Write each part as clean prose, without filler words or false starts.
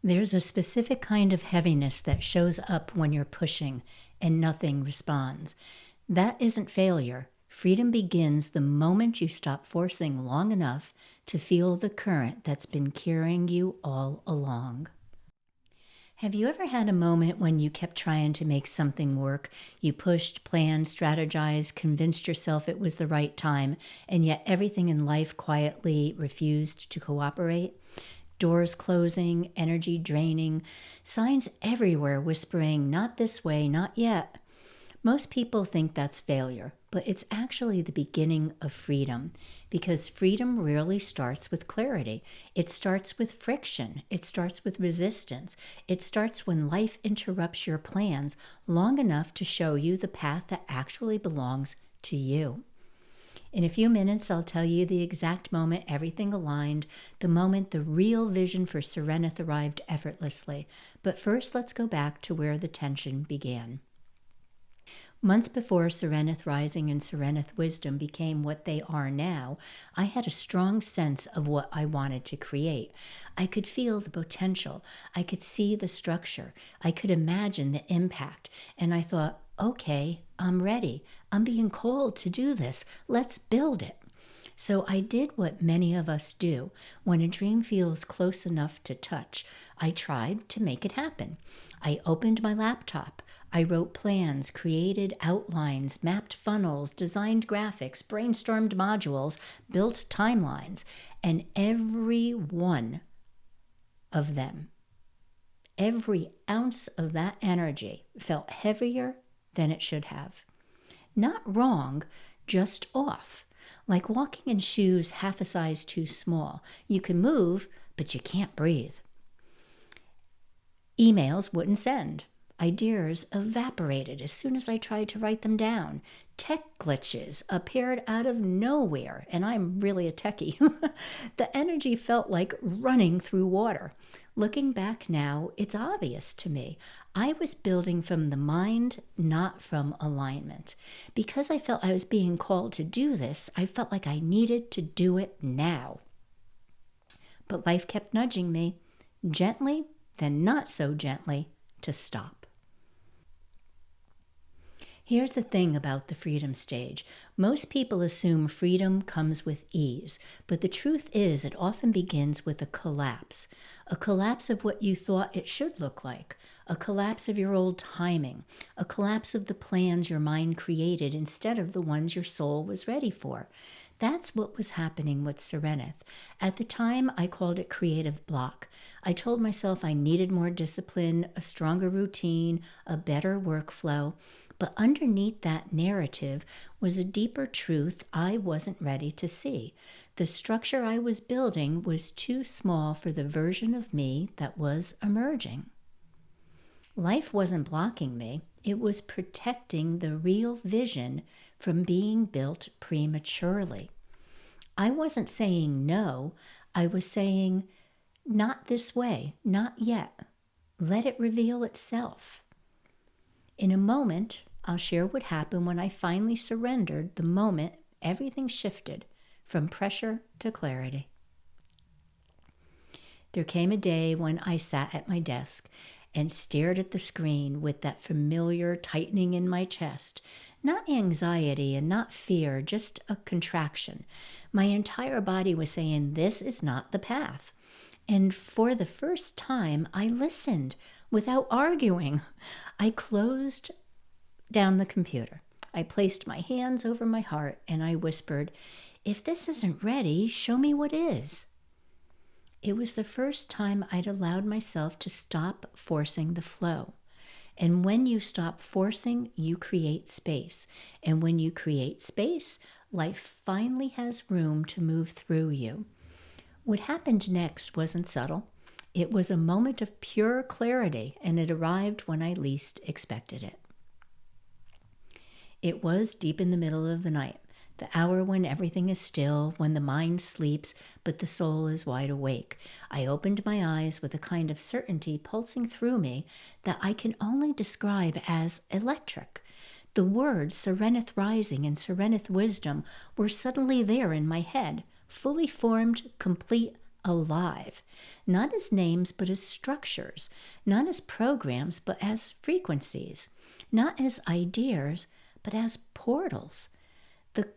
There's a specific kind of heaviness that shows up when you're pushing and nothing responds. That isn't failure. Freedom begins the moment you stop forcing long enough to feel the current that's been carrying you all along. Have you ever had a moment when you kept trying to make something work? You pushed, planned, strategized, convinced yourself it was the right time, and yet everything in life quietly refused to cooperate? Doors closing, energy draining, signs everywhere whispering, not this way, not yet. Most people think that's failure, but it's actually the beginning of freedom, because freedom rarely starts with clarity. It starts with friction. It starts with resistance. It starts when life interrupts your plans long enough to show you the path that actually belongs to you. In a few minutes, I'll tell you the exact moment everything aligned, the moment the real vision for Serenith arrived effortlessly. But first, let's go back to where the tension began. Months before Serenith Rising and Serenith Wisdom became what they are now, I had a strong sense of what I wanted to create. I could feel the potential. I could see the structure. I could imagine the impact. And I thought, okay, I'm ready. I'm being called to do this. Let's build it. So I did what many of us do. When a dream feels close enough to touch, I tried to make it happen. I opened my laptop. I wrote plans, created outlines, mapped funnels, designed graphics, brainstormed modules, built timelines, and every one of them, every ounce of that energy felt heavier than it should have. Not wrong, just off. Like walking in shoes half a size too small. You can move, but you can't breathe. Emails wouldn't send. Ideas evaporated as soon as I tried to write them down. Tech glitches appeared out of nowhere, and I'm really a techie. The energy felt like running through water. Looking back now, it's obvious to me. I was building from the mind, not from alignment. Because I felt I was being called to do this, I felt like I needed to do it now. But life kept nudging me, gently, then not so gently, to stop. Here's the thing about the freedom stage. Most people assume freedom comes with ease, but the truth is it often begins with a collapse of what you thought it should look like, a collapse of your old timing, a collapse of the plans your mind created instead of the ones your soul was ready for. That's what was happening with Serenith. At the time, I called it creative block. I told myself I needed more discipline, a stronger routine, a better workflow. But underneath that narrative was a deeper truth I wasn't ready to see. The structure I was building was too small for the version of me that was emerging. Life wasn't blocking me. It was protecting the real vision from being built prematurely. I wasn't saying no. I was saying, not this way, not yet. Let it reveal itself. In a moment, I'll share what happened when I finally surrendered the moment everything shifted from pressure to clarity. There came a day when I sat at my desk and stared at the screen with that familiar tightening in my chest. Not anxiety and not fear, just a contraction. My entire body was saying, this is not the path. And for the first time, I listened without arguing. I closed down the computer. I placed my hands over my heart and I whispered, if this isn't ready, show me what is. It was the first time I'd allowed myself to stop forcing the flow. And when you stop forcing, you create space. And when you create space, life finally has room to move through you. What happened next wasn't subtle. It was a moment of pure clarity, and it arrived when I least expected it. It was deep in the middle of the night, the hour when everything is still, when the mind sleeps, but the soul is wide awake. I opened my eyes with a kind of certainty pulsing through me that I can only describe as electric. The words Serenith Rising and Serenith Wisdom were suddenly there in my head, fully formed, complete, alive, not as names, but as structures, not as programs, but as frequencies, not as ideas, but as portals. The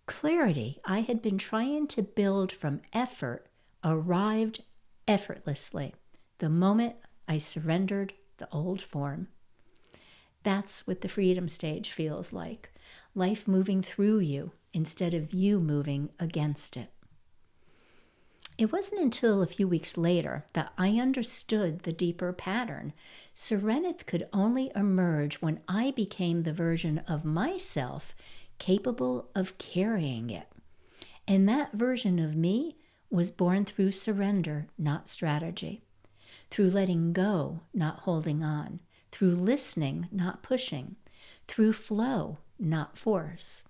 clarity I had been trying to build from effort arrived effortlessly the moment I surrendered the old form. That's what the freedom stage feels like. Life moving through you instead of you moving against it. It wasn't until a few weeks later that I understood the deeper pattern. Serenith could only emerge when I became the version of myself capable of carrying it. And that version of me was born through surrender, not strategy. Through letting go, not holding on. Through listening, not pushing. Through flow, not force.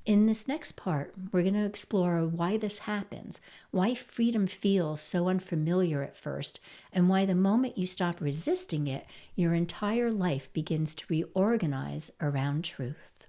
In this next part, we're going to explore why this happens, why freedom feels so unfamiliar at first, and why the moment you stop resisting it, your entire life begins to reorganize around truth.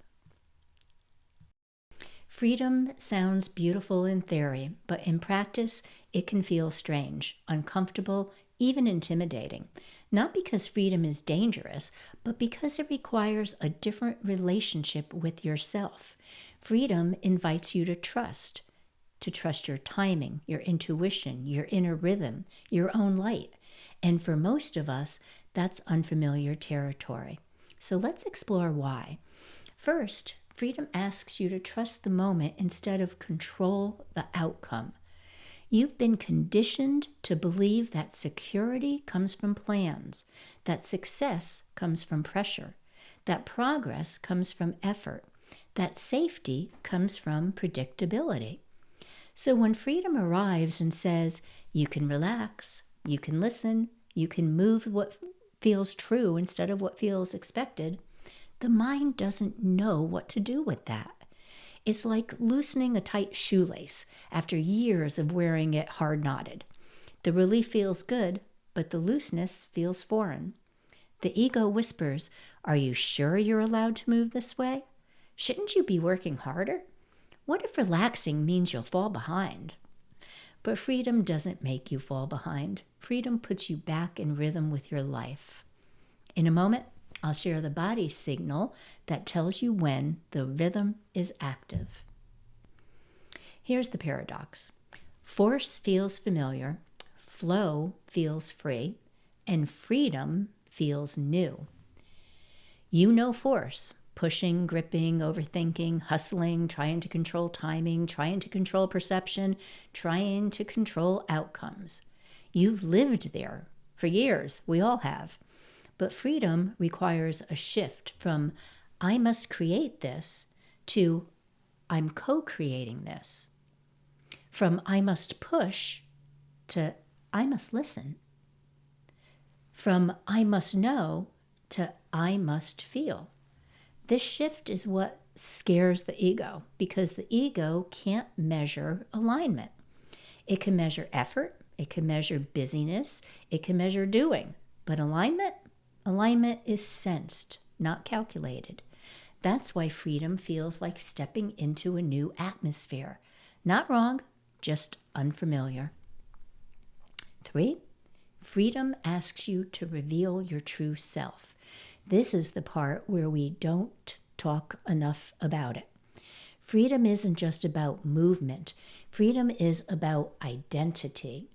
Freedom sounds beautiful in theory, but in practice, it can feel strange, uncomfortable, even intimidating. Not because freedom is dangerous, but because it requires a different relationship with yourself. Freedom invites you to trust your timing, your intuition, your inner rhythm, your own light. And for most of us, that's unfamiliar territory. So let's explore why. First, freedom asks you to trust the moment instead of control the outcome. You've been conditioned to believe that security comes from plans, that success comes from pressure, that progress comes from effort, that safety comes from predictability. So when freedom arrives and says, you can relax, you can listen, you can move what feels true instead of what feels expected, the mind doesn't know what to do with that. It's like loosening a tight shoelace after years of wearing it hard knotted. The relief feels good, but the looseness feels foreign. The ego whispers, are you sure you're allowed to move this way? Shouldn't you be working harder? What if relaxing means you'll fall behind? But freedom doesn't make you fall behind. Freedom puts you back in rhythm with your life. In a moment, I'll share the body signal that tells you when the rhythm is active. Here's the paradox. Force feels familiar, flow feels free, and freedom feels new. You know force, pushing, gripping, overthinking, hustling, trying to control timing, trying to control perception, trying to control outcomes. You've lived there for years. We all have. But freedom requires a shift from I must create this to I'm co-creating this. From I must push to I must listen. From I must know to I must feel. This shift is what scares the ego because the ego can't measure alignment. It can measure effort, it can measure busyness, it can measure doing, but alignment is sensed, not calculated. That's why freedom feels like stepping into a new atmosphere. Not wrong, just unfamiliar. 3, freedom asks you to reveal your true self. This is the part where we don't talk enough about it. Freedom isn't just about movement. Freedom is about identity.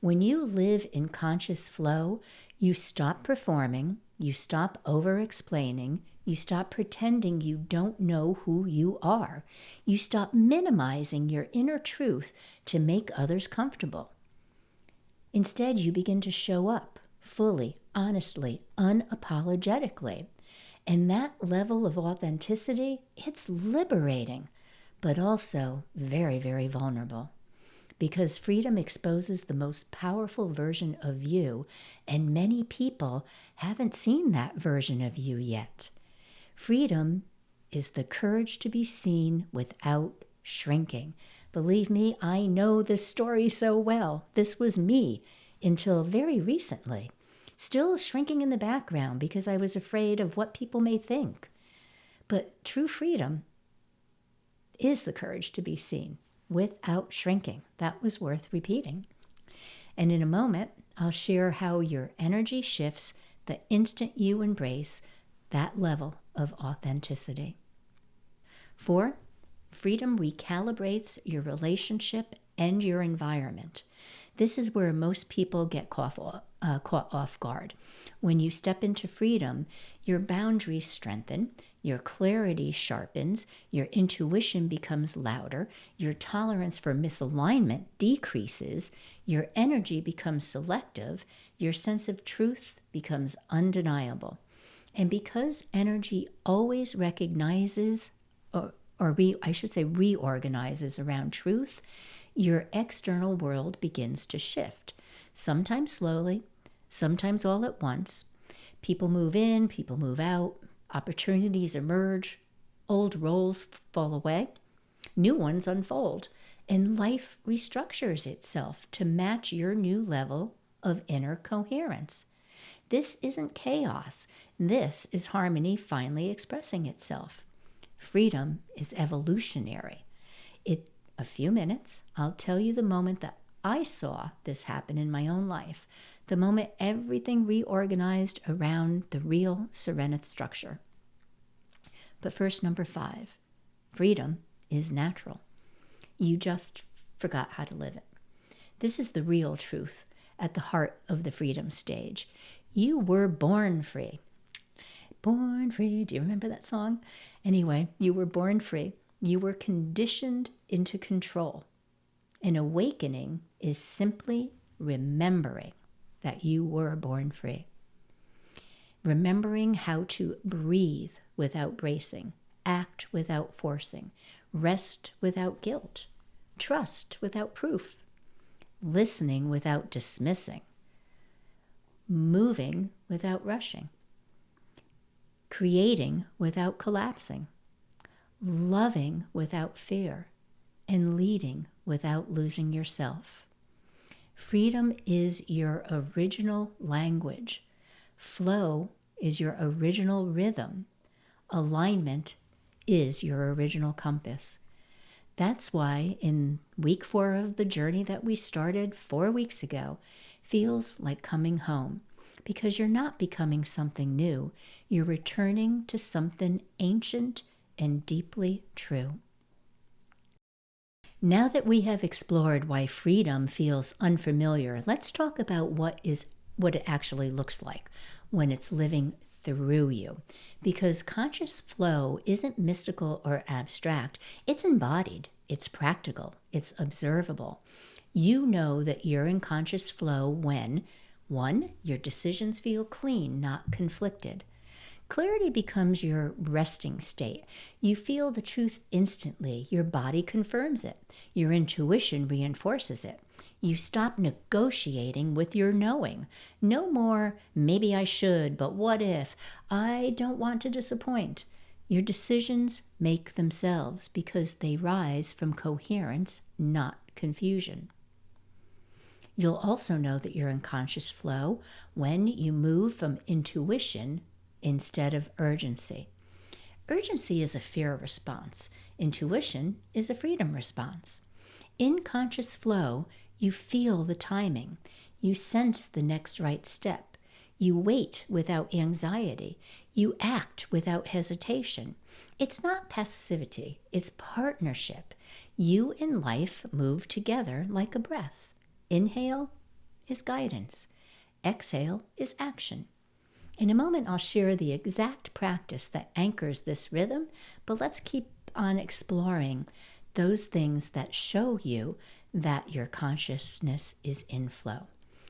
When you live in conscious flow, you stop performing, you stop over-explaining, you stop pretending you don't know who you are. You stop minimizing your inner truth to make others comfortable. Instead, you begin to show up fully, honestly, unapologetically. And that level of authenticity, it's liberating, but also very, very vulnerable. Because freedom exposes the most powerful version of you, and many people haven't seen that version of you yet. Freedom is the courage to be seen without shrinking. Believe me, I know this story so well. This was me until very recently. Still shrinking in the background because I was afraid of what people may think. But true freedom is the courage to be seen without shrinking. That was worth repeating. And in a moment, I'll share how your energy shifts the instant you embrace that level of authenticity. 4, freedom recalibrates your relationship and your environment. This is where most people get caught off guard. When you step into freedom, your boundaries strengthen, your clarity sharpens, your intuition becomes louder, your tolerance for misalignment decreases, your energy becomes selective, your sense of truth becomes undeniable. And because energy always recognizes, reorganizes around truth, your external world begins to shift. Sometimes slowly, sometimes all at once. People move in, people move out, opportunities emerge, old roles fall away, new ones unfold, and life restructures itself to match your new level of inner coherence. This isn't chaos. This is harmony finally expressing itself. Freedom is evolutionary. In a few minutes, I'll tell you the moment that I saw this happen in my own life, the moment everything reorganized around the real Serenith structure. But first, number 5, freedom is natural. You just forgot how to live it. This is the real truth at the heart of the freedom stage. You were born free. Born free. Do you remember that song? Anyway, you were born free. You were conditioned into control. An awakening is simply remembering that you were born free. Remembering how to breathe without bracing, act without forcing, rest without guilt, trust without proof, listening without dismissing, moving without rushing, creating without collapsing, loving without fear, and leading without losing yourself. Freedom is your original language. Flow is your original rhythm. Alignment is your original compass. That's why in week 4 of the journey that we started 4 weeks ago feels like coming home, because you're not becoming something new. You're returning to something ancient and deeply true. Now that we have explored why freedom feels unfamiliar, let's talk about what it actually looks like when it's living through you. Because conscious flow isn't mystical or abstract. It's embodied, it's practical, it's observable. You know that you're in conscious flow when 1, your decisions feel clean, not conflicted. Clarity becomes your resting state. You feel the truth instantly. Your body confirms it. Your intuition reinforces it. You stop negotiating with your knowing. No more, maybe I should, but what if? I don't want to disappoint. Your decisions make themselves because they rise from coherence, not confusion. You'll also know that you're in conscious flow when you move from intuition instead of urgency. Urgency is a fear response. Intuition is a freedom response. In conscious flow, you feel the timing. You sense the next right step. You wait without anxiety. You act without hesitation. It's not passivity, it's partnership. You and life move together like a breath. Inhale is guidance. Exhale is action. In a moment, I'll share the exact practice that anchors this rhythm, but let's keep on exploring those things that show you that your consciousness is in flow.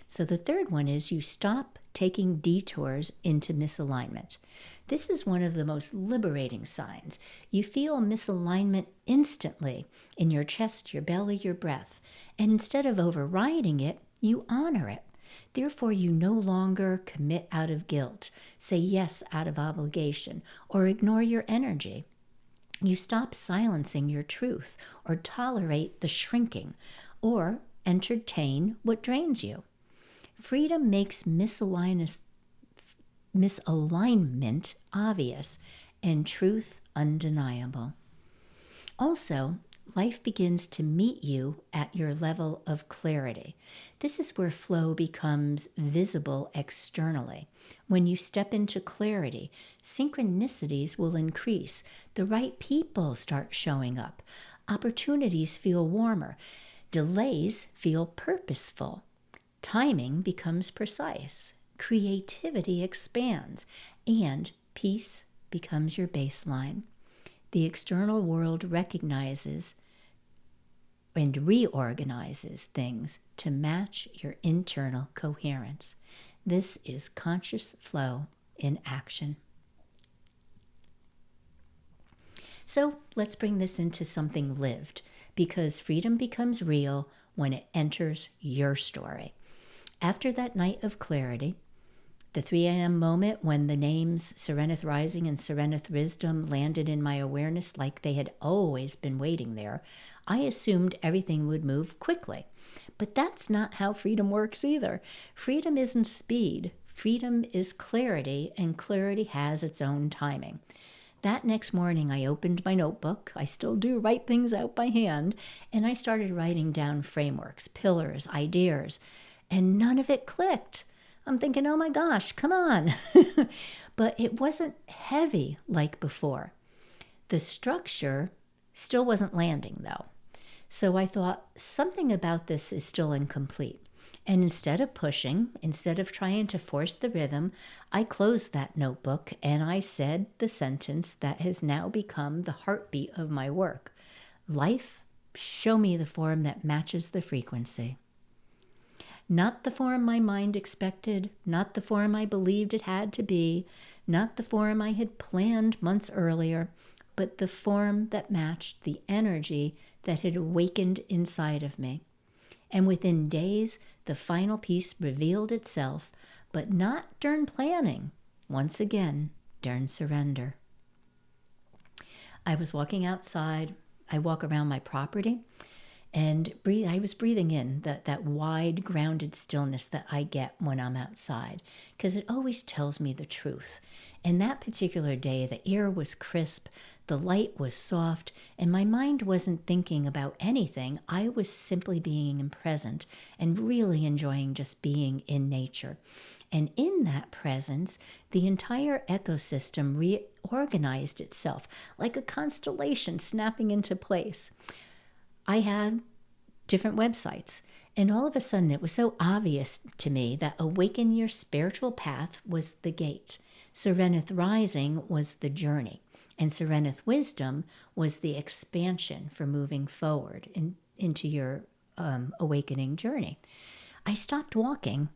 So the third one is you stop taking detours into misalignment. This is one of the most liberating signs. You feel misalignment instantly in your chest, your belly, your breath. And instead of overriding it, you honor it. Therefore, you no longer commit out of guilt, say yes out of obligation, or ignore your energy. You stop silencing your truth, or tolerate the shrinking, or entertain what drains you. Freedom makes misalignment obvious and truth undeniable. Also, life begins to meet you at your level of clarity. This is where flow becomes visible externally. When you step into clarity, synchronicities will increase. The right people start showing up. Opportunities feel warmer. Delays feel purposeful. Timing becomes precise. Creativity expands. And peace becomes your baseline. The external world recognizes and reorganizes things to match your internal coherence. This is conscious flow in action. So let's bring this into something lived, because freedom becomes real when it enters your story. After that night of clarity, the 3 a.m. moment when the names Serenith Rising and Serenith Wisdom landed in my awareness like they had always been waiting there, I assumed everything would move quickly. But that's not how freedom works either. Freedom isn't speed. Freedom is clarity, and clarity has its own timing. That next morning, I opened my notebook. I still do write things out by hand, and I started writing down frameworks, pillars, ideas, and none of it clicked. I'm thinking, oh my gosh, come on. But it wasn't heavy like before. The structure still wasn't landing though. So I thought something about this is still incomplete. And instead of pushing, instead of trying to force the rhythm, I closed that notebook and I said the sentence that has now become the heartbeat of my work. Life, show me the form that matches the frequency. Not the form my mind expected, not the form I believed it had to be, not the form I had planned months earlier, but the form that matched the energy that had awakened inside of me. And within days, the final piece revealed itself, but not during planning. Once again, during surrender. I was walking outside. I walk around my property. And I was breathing in that wide, grounded stillness that I get when I'm outside, because it always tells me the truth. And that particular day, the air was crisp, the light was soft, and my mind wasn't thinking about anything. I was simply being present and really enjoying just being in nature. And in that presence, the entire ecosystem reorganized itself like a constellation snapping into place. I had different websites, and all of a sudden it was so obvious to me that Awaken Your Spiritual Path was the gate. Serenith Rising was the journey, and Serenith Wisdom was the expansion for moving forward into your awakening journey. I stopped walking,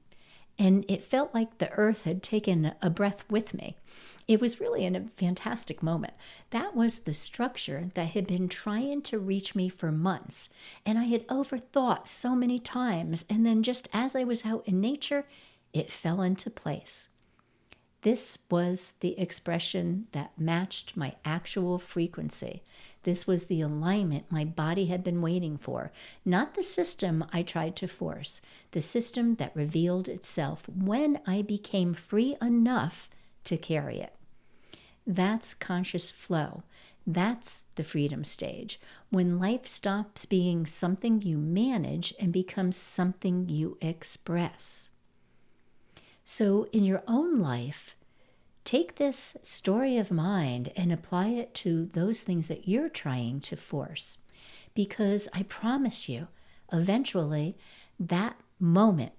and it felt like the earth had taken a breath with me. It was really a fantastic moment. That was the structure that had been trying to reach me for months, and I had overthought so many times, and then just as I was out in nature, it fell into place. This was the expression that matched my actual frequency. This was the alignment my body had been waiting for, not the system I tried to force, the system that revealed itself when I became free enough to carry it. That's conscious flow. That's the freedom stage, when life stops being something you manage and becomes something you express. So in your own life, take this story of mind and apply it to those things that you're trying to force. Because I promise you, eventually, that moment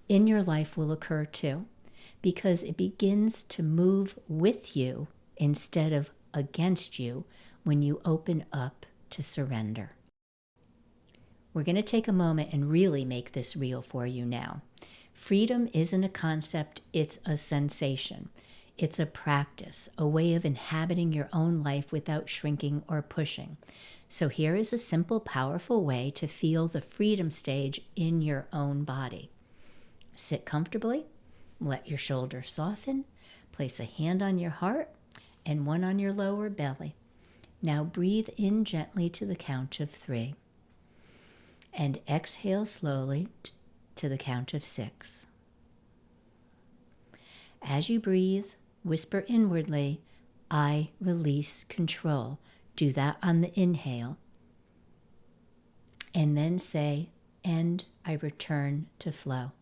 in your life will occur too. Because it begins to move with you instead of against you when you open up to surrender. We're going to take a moment and really make this real for you now. Freedom isn't a concept, it's a sensation. It's a practice, a way of inhabiting your own life without shrinking or pushing. So here is a simple, powerful way to feel the freedom stage in your own body. Sit comfortably. Let your shoulders soften. Place a hand on your heart and one on your lower belly. Now breathe in gently to the count of 3. And exhale slowly to the count of 6. As you breathe, whisper inwardly, I release control. Do that on the inhale. and then say, and I return to flow.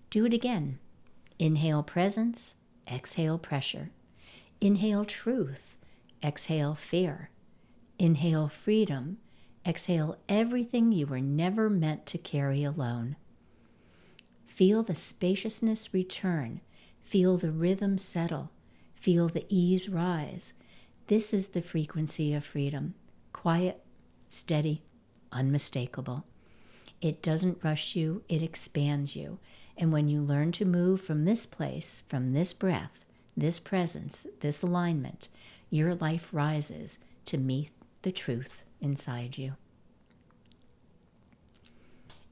Do it again. Inhale presence, exhale pressure. Inhale truth, exhale fear. Inhale freedom, exhale everything you were never meant to carry alone. Feel the spaciousness return. Feel the rhythm settle. Feel the ease rise. This is the frequency of freedom. Quiet, steady, unmistakable. It doesn't rush you, it expands you. And when you learn to move from this place, from this breath, this presence, this alignment, your life rises to meet the truth inside you.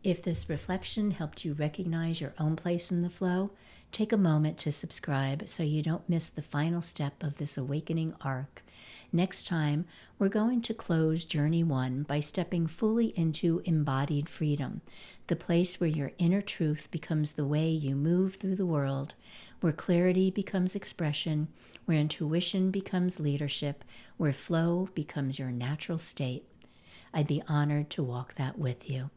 If this reflection helped you recognize your own place in the flow, take a moment to subscribe so you don't miss the final step of this awakening arc. Next time, we're going to close Journey 1 by stepping fully into embodied freedom, the place where your inner truth becomes the way you move through the world, where clarity becomes expression, where intuition becomes leadership, where flow becomes your natural state. I'd be honored to walk that with you.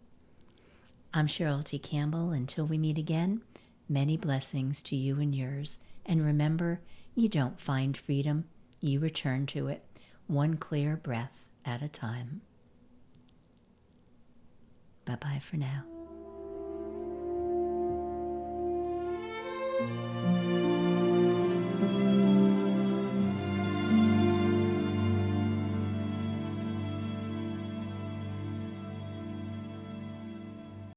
I'm Cheryl T. Campbell. Until we meet again, many blessings to you and yours. And remember, you don't find freedom, you return to it, one clear breath at a time. Bye-bye for now.